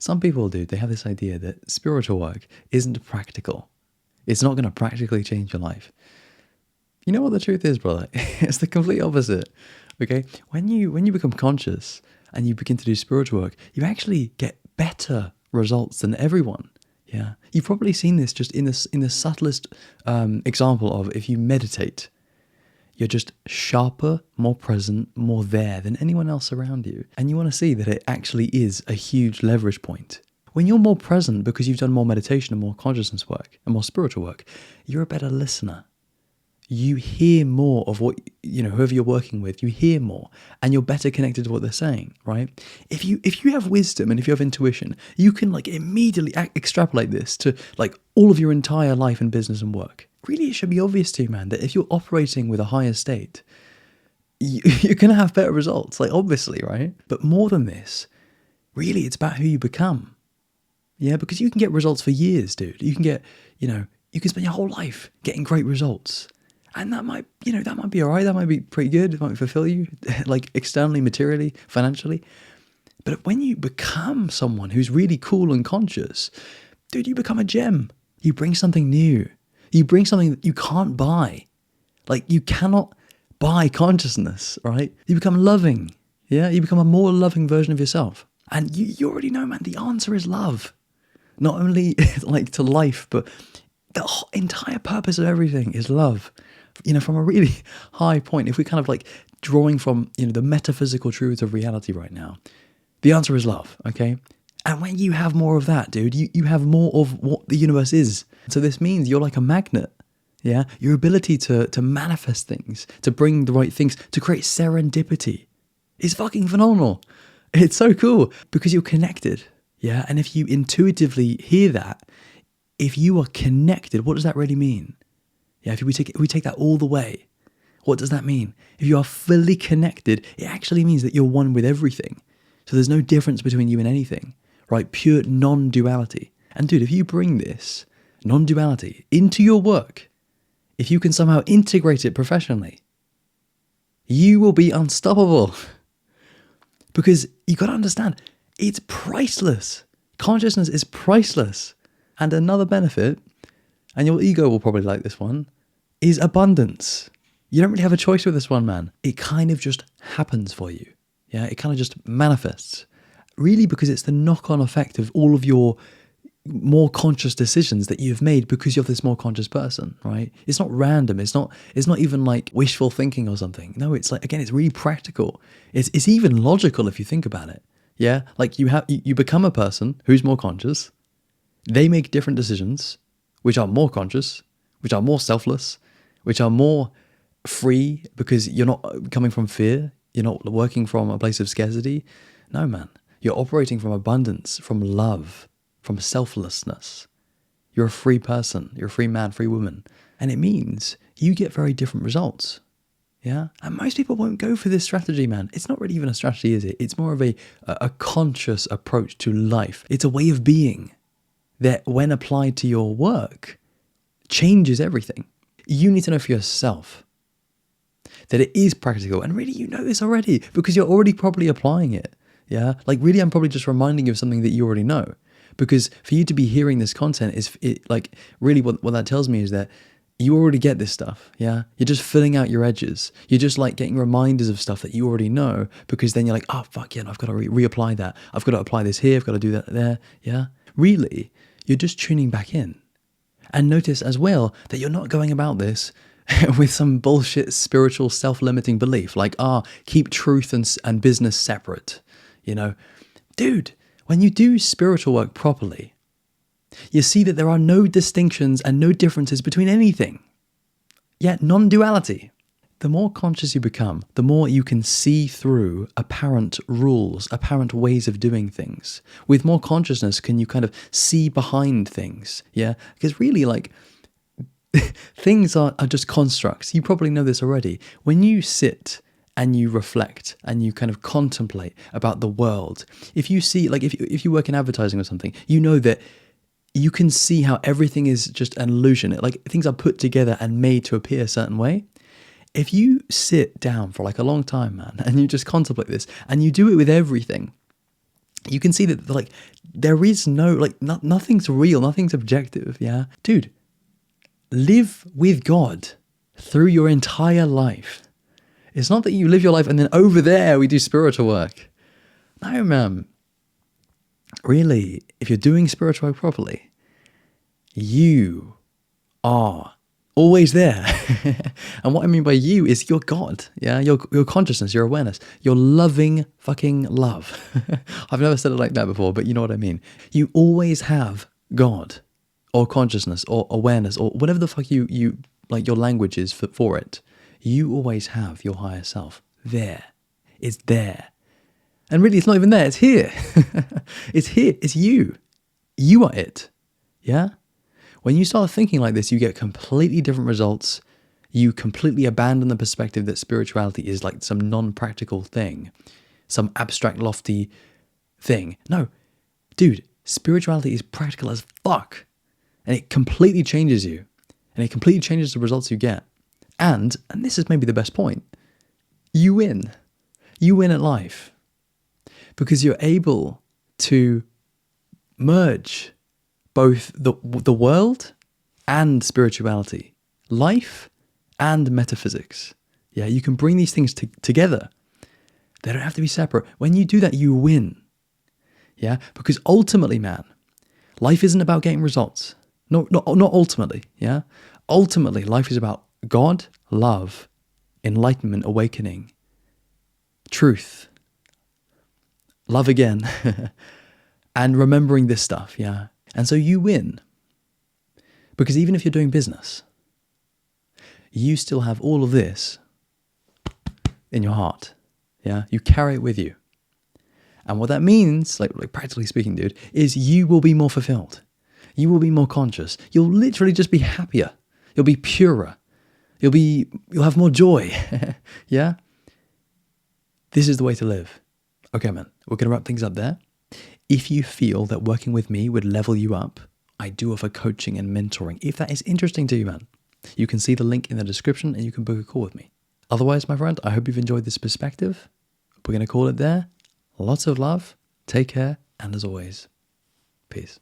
Some people, dude, they have this idea that spiritual work isn't practical. It's not going to practically change your life. You know what the truth is, brother? It's the complete opposite. Okay? When you become conscious and you begin to do spiritual work, you actually get better results than everyone. Yeah. You've probably seen this just in the subtlest example of if you meditate, you're just sharper, more present, more there than anyone else around you. And you want to see that it actually is a huge leverage point. When you're more present because you've done more meditation and more consciousness work and more spiritual work, you're a better listener. You hear more of what, whoever you're working with, you hear more and you're better connected to what they're saying, right? If you have wisdom and if you have intuition, you can immediately extrapolate this to all of your entire life and business and work. Really, it should be obvious to you, man, that if you're operating with a higher state, you're going to have better results, obviously, right? But more than this, really, it's about who you become. Yeah, because you can get results for years, dude. You can get, you can spend your whole life getting great results. And that might be all right. That might be pretty good. It might fulfill you, externally, materially, financially. But when you become someone who's really cool and conscious, dude, you become a gem. You bring something new. You bring something that you can't buy. You cannot buy consciousness, right? You become loving. Yeah, you become a more loving version of yourself. And you already know, man, the answer is love. Not only to life, but the entire purpose of everything is love. From a really high point, if we're kind of drawing from, the metaphysical truths of reality right now, the answer is love, okay? And when you have more of that, dude, you have more of what the universe is. So this means you're like a magnet, yeah? Your ability to manifest things, to bring the right things, to create serendipity is fucking phenomenal. It's so cool because you're connected, yeah? And if you intuitively hear that, if you are connected, what does that really mean? Yeah, if we take that all the way, what does that mean? If you are fully connected, it actually means that you're one with everything. So there's no difference between you and anything, right? Pure non-duality. And dude, if you bring this non-duality into your work, if you can somehow integrate it professionally, you will be unstoppable. Because you got to understand, it's priceless. Consciousness is priceless. And another benefit, and your ego will probably like this one, is abundance. You don't really have a choice with this one, man. It kind of just happens for you. Yeah, it kind of just manifests. Really, because it's the knock-on effect of all of your more conscious decisions that you've made because you're this more conscious person, right? It's not random. It's not even wishful thinking or something. No, it's again, it's really practical. It's even logical if you think about it. Yeah, you become a person who's more conscious. They make different decisions, which are more conscious, which are more selfless, which are more free because you're not coming from fear. You're not working from a place of scarcity. No, man. You're operating from abundance, from love, from selflessness. You're a free person. You're a free man, free woman. And it means you get very different results. Yeah? And most people won't go for this strategy, man. It's not really even a strategy, is it? It's more of a conscious approach to life. It's a way of being that, when applied to your work, changes everything. You need to know for yourself that it is practical. And really, you know this already because you're already probably applying it. Yeah? Really, I'm probably just reminding you of something that you already know. Because for you to be hearing this content really what that tells me is that you already get this stuff. Yeah? You're just filling out your edges. You're just getting reminders of stuff that you already know, because then you're like, oh, fuck yeah, I've got to reapply that. I've got to apply this here. I've got to do that there. Yeah? Really, you're just tuning back in. And notice as well that you're not going about this with some bullshit spiritual self-limiting belief keep truth and business separate. Dude, when you do spiritual work properly, you see that there are no distinctions and no differences between anything. Yet non-duality. The more conscious you become, the more you can see through apparent rules, apparent ways of doing things. With more consciousness, can you kind of see behind things? Yeah? Because really, things are just constructs. You probably know this already. When you sit and you reflect and you kind of contemplate about the world, if you see, if you work in advertising or something, you know that you can see how everything is just an illusion. Things are put together and made to appear a certain way. If you sit down for a long time, man, and you just contemplate this, and you do it with everything, you can see that like there is no like nothing's real, nothing's objective. Yeah, dude, live with God through your entire life. It's not that you live your life and then over there we do spiritual work. No, man. Really, if you're doing spiritual work properly, you are always there. And what I mean by you is your God, yeah, your consciousness, your awareness, your loving fucking love. I've never said it like that before, but you know what I mean. You always have God or consciousness or awareness or whatever the fuck you like your language is for it. You always have your higher self there. It's there. And really, it's not even there. It's here. It's here. It's you. You are it. Yeah? When you start thinking like this, you get completely different results. You completely abandon the perspective that spirituality is like some non-practical thing, some abstract, lofty thing. No, dude, spirituality is practical as fuck. And it completely changes you. And it completely changes the results you get. And this is maybe the best point, you win. You win at life. Because you're able to merge both the world and spirituality, life and metaphysics. Yeah, you can bring these things together. They don't have to be separate. When you do that, you win. Yeah, because ultimately, man, life isn't about getting results. No, not ultimately. Yeah, ultimately, life is about God, love, enlightenment, awakening, truth, love again, and remembering this stuff. Yeah. And so you win. Because even if you're doing business, you still have all of this in your heart. Yeah, you carry it with you. And what that means, like practically speaking, dude, is you will be more fulfilled. You will be more conscious. You'll literally just be happier. You'll be purer. You'll have more joy. Yeah? This is the way to live. Okay, man, we're going to wrap things up there. If you feel that working with me would level you up, I do offer coaching and mentoring. If that is interesting to you, man, you can see the link in the description and you can book a call with me. Otherwise, my friend, I hope you've enjoyed this perspective. We're going to call it there. Lots of love. Take care. And as always, peace.